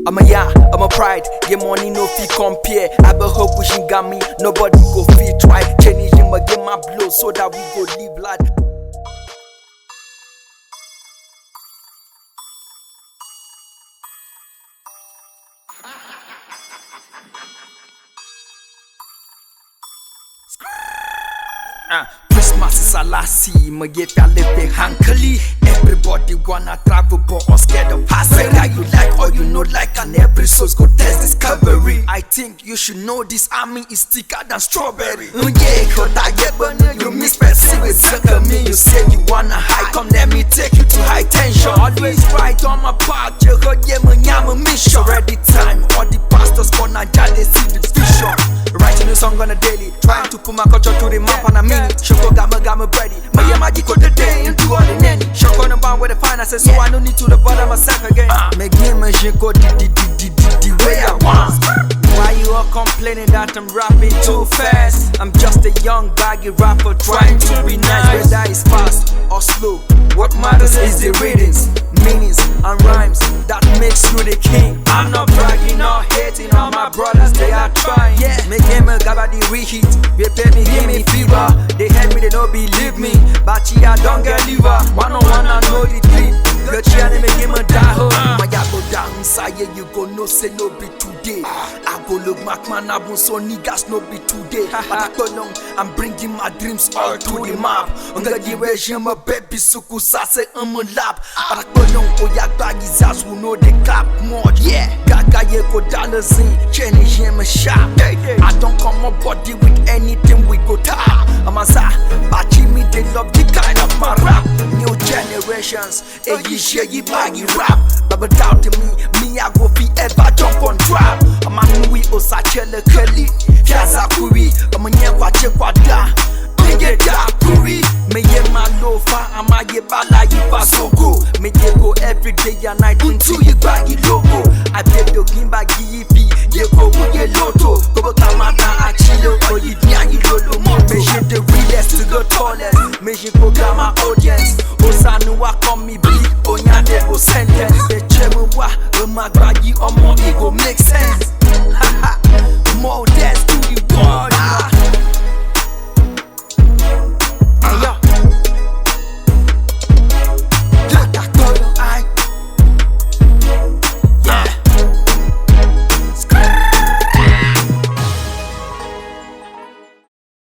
I'm a pride, yeah money no fee compare. I be hope wishing got me, nobody go fee try. Change him again my blow so that we go live life. Christmas is a lassie, me get a little hankily. Everybody wanna travel but I'm scared of passing. Whether you like or you not like, and every source go test discovery. I think you should know this army is thicker than strawberry. Yeah, cause I get burning, you miss Pepsi with sucker me. You say you wanna high, come let me take you to high tension. Always right on my path, you heard yeah man, I'm a mission. Already time, all the pastors gonna judge, they see the vision. Writing a song on a daily, trying to put my culture to the map on a minute. Shoko got me ready. My magic of the day and do all the nanny. Shoko on the bound with the finances, so I don't need to the bottom myself again. Make him a shiko the way I want. Why you all complaining that I'm rapping too fast? I'm just a young baggy rapper trying to be nice. Whether it's fast or slow, what matters is the readings, meanings and rhymes that makes you the king. I'm not bragging or hating on my brothers, they are trying. Yeah, make him a gbagyi reheat. They pay me, give me fever. They help me, they don't believe me. But I don't get liver. One on one, I know the dream. The child make him a die home. My go down inside, you go no say no be today. I go look back man, I won't so niggas no be today. But I go long, I'm bringing my dreams all to the map. I'm gonna give a shame a baby suku sase on my lap. But I go long, oh yeah, gbagyi zas who know the clap more. Yeah, gbagyi go dollars in, change him a shop. I don't come my body with anything we go tap. I'm a sa, but me they love the kind of my rap. New generations, you share you gbagyi rap. But without me I go fi ever jump on trap. I'm a nui osachele keli, fiaza kuri. I'm a nyekwa chekwa da, me da kuri. Me ye malofa, I'm a ye bala yipa soko. Me ye go every day and night until you gbagyi logo. I bet you gbagyi yipi, ye go ye loto. Go kamata achilo, or you nya you lolo mo. Me shit the realest to the tallest.